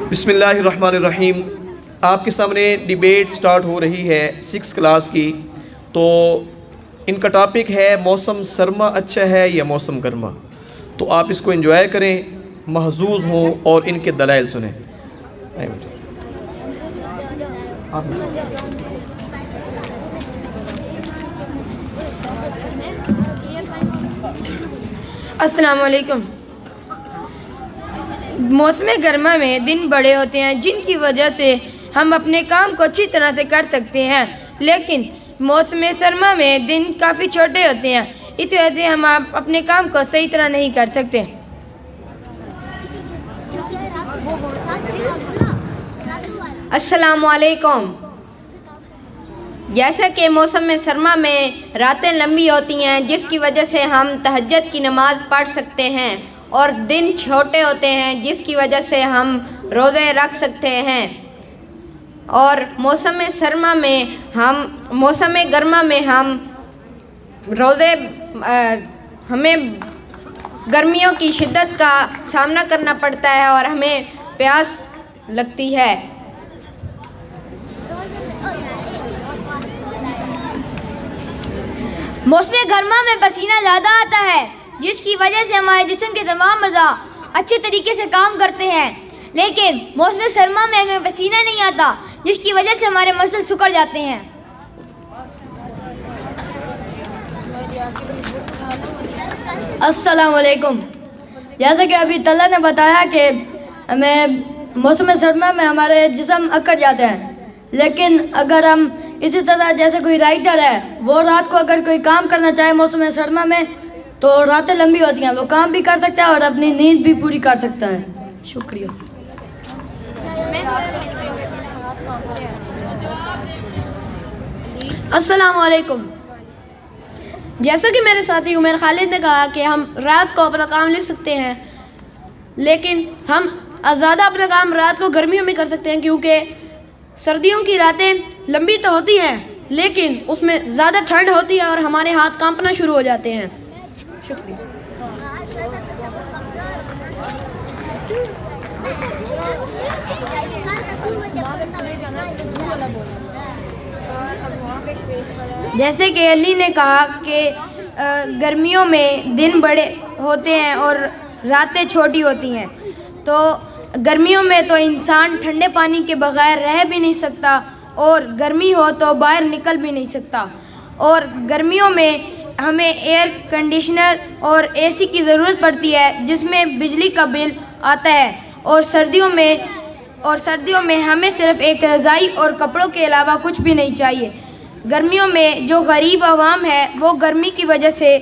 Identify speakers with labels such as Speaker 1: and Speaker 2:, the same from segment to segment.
Speaker 1: बिस्मिल्लाहिर्रहमानिर्रहीम। आपके सामने डिबेट स्टार्ट हो रही है 6 क्लास की। तो इनका टॉपिक है मौसम सरमा अच्छा है या मौसम गर्मा। तो आप इसको एंजॉय करें, महजूज हों और इनके दलाइल सुनें।
Speaker 2: अस्सलाम वालेकुम। मौसम गर्मा में दिन बड़े होते हैं जिनकी वजह से हम अपने काम को अच्छी तरह से कर सकते हैं, लेकिन मौसम सरमा में दिन काफ़ी छोटे होते हैं। इस वजह से हम अपने काम को सही तरह नहीं कर सकते।
Speaker 3: अस्सलाम वालेकुम। जैसा कि मौसम सरमा में रातें लंबी होती हैं जिसकी वजह से हम तहज्जुद की नमाज़ पढ़ सकते हैं, और दिन छोटे होते हैं जिसकी वजह से हम रोज़े रख सकते हैं। और मौसम गर्मा में हम रोज़े हमें गर्मियों की शिद्दत का सामना करना पड़ता है और हमें प्यास लगती है।
Speaker 4: मौसम गर्मा में पसीना ज़्यादा आता है जिसकी वजह से हमारे जिस्म के तमाम अज़ा अच्छे तरीके से काम करते हैं, लेकिन मौसम सरमा में हमें पसीना नहीं आता जिसकी वजह से हमारे मसल सिकुड़ जाते हैं।
Speaker 2: अस्सलाम वालेकुम। जैसा कि अभी तल्ला ने बताया कि हमें मौसम सरमा में हमारे जिस्म अकड़ जाते हैं, लेकिन अगर हम इसी तरह जैसे कोई राइटर है वो रात को अगर कोई काम करना चाहे मौसम सरमा में तो रातें लंबी होती हैं, वो काम भी कर सकता है और अपनी नींद भी पूरी कर सकता है। शुक्रिया।
Speaker 4: अस्सलाम वालेकुम। जैसा कि मेरे साथी उमर खालिद ने कहा कि हम रात को अपना काम लिख सकते हैं, लेकिन हम ज़्यादा अपना काम रात को गर्मियों में कर सकते हैं, क्योंकि सर्दियों की रातें लंबी तो होती हैं लेकिन उसमें ज़्यादा ठंड होती है और हमारे हाथ कांपना शुरू हो जाते हैं। शुक्रिया।
Speaker 2: जैसे कि अली ने कहा कि गर्मियों में दिन बड़े होते हैं और रातें छोटी होती हैं, तो गर्मियों में तो इंसान ठंडे पानी के बगैर रह भी नहीं सकता और गर्मी हो तो बाहर निकल भी नहीं सकता। और गर्मियों में हमें एयर कंडीशनर और एसी की ज़रूरत पड़ती है जिसमें बिजली का बिल आता है। और सर्दियों में हमें सिर्फ़ एक रज़ाई और कपड़ों के अलावा कुछ भी नहीं चाहिए। गर्मियों में जो गरीब आवाम है वो गर्मी की वजह से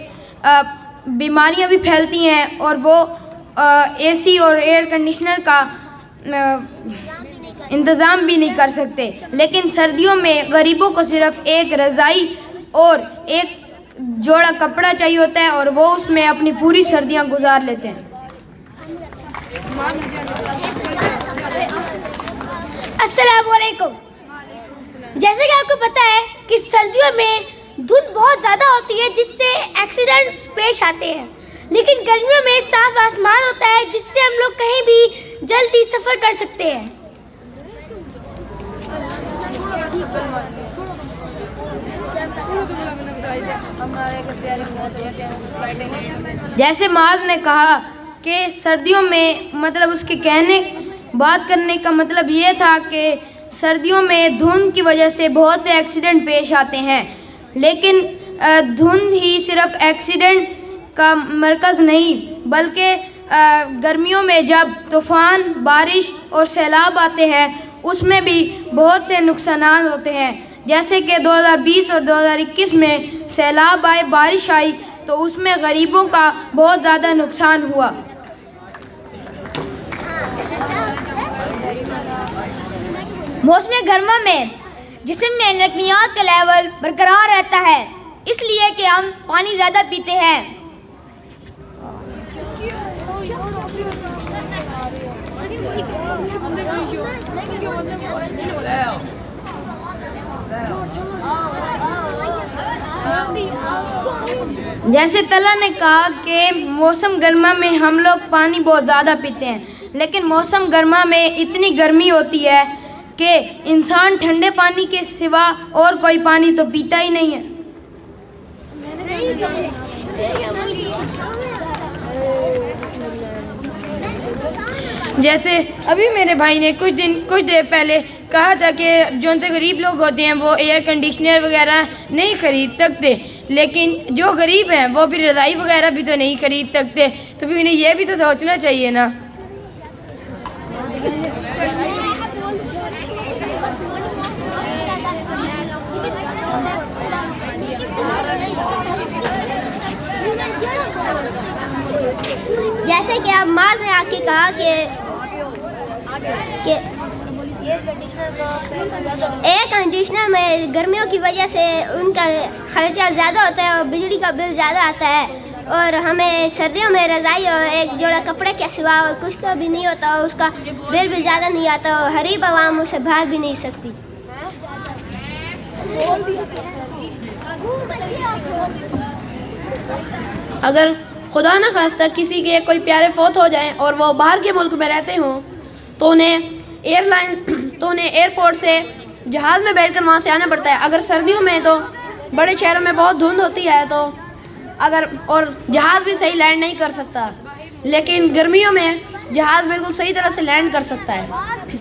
Speaker 2: बीमारियां भी फैलती हैं और वो एसी और एयर कंडीशनर का इंतज़ाम भी नहीं कर सकते। लेकिन सर्दियों में गरीबों को सिर्फ़ एक रज़ाई और एक जोड़ा कपड़ा चाहिए होता है और वो उसमें अपनी पूरी सर्दियां गुजार लेते हैं।
Speaker 4: अस्सलाम वालेकुम। जैसे कि आपको पता है कि सर्दियों में धुंध बहुत ज़्यादा होती है जिससे एक्सीडेंट्स पेश आते हैं, लेकिन गर्मियों में साफ आसमान होता है जिससे हम लोग कहीं भी जल्दी सफ़र कर सकते हैं।
Speaker 2: जैसे माज ने कहा कि सर्दियों में मतलब उसके बात करने का मतलब ये था कि सर्दियों में धुंध की वजह से बहुत से एक्सीडेंट पेश आते हैं, लेकिन धुंध ही सिर्फ एक्सीडेंट का मरकज़ नहीं बल्कि गर्मियों में जब तूफ़ान, बारिश और सैलाब आते हैं उसमें भी बहुत से नुकसान होते हैं। जैसे कि 2020 और 2021 में सैलाब आए, बारिश आई तो उसमें गरीबों का बहुत ज़्यादा नुकसान हुआ।
Speaker 4: मौसम गर्मा में जिस्म में नकलियात का लेवल बरकरार रहता है, इसलिए कि हम पानी ज़्यादा पीते हैं।
Speaker 2: जैसे तला ने कहा कि मौसम गर्मा में हम लोग पानी बहुत ज़्यादा पीते हैं, लेकिन मौसम गर्मा में इतनी गर्मी होती है कि इंसान ठंडे पानी के सिवा और कोई पानी तो पीता ही नहीं है। जैसे अभी मेरे भाई ने कुछ देर पहले कहा था कि जो गरीब लोग होते हैं वो एयर कंडीशनर वगैरह नहीं ख़रीद सकते, लेकिन जो गरीब हैं वो भी रज़ाई वगैरह भी तो नहीं ख़रीद सकते, तो फिर उन्हें यह भी तो सोचना चाहिए ना।
Speaker 5: जैसे कि अब माज ने आके कहा कि एयर कंडीशनर में गर्मियों की वजह से उनका खर्चा ज़्यादा होता है और बिजली का बिल ज़्यादा आता है, और हमें सर्दियों में रज़ाई और एक जोड़ा कपड़े के सिवा और कुछ का भी नहीं होता और उसका बिल भी ज़्यादा नहीं आता और गरीब आवाम उसे भाग भी नहीं सकती।
Speaker 4: अगर खुदा न खास्ता किसी के कोई प्यारे फौत हो जाएं और वो बाहर के मुल्क में रहते हों तो उन्हें एयरपोर्ट से जहाज़ में बैठकर वहाँ से आना पड़ता है। अगर सर्दियों में तो बड़े शहरों में बहुत धुंध होती है तो और जहाज़ भी सही लैंड नहीं कर सकता, लेकिन गर्मियों में जहाज़ बिल्कुल सही तरह से लैंड कर सकता है।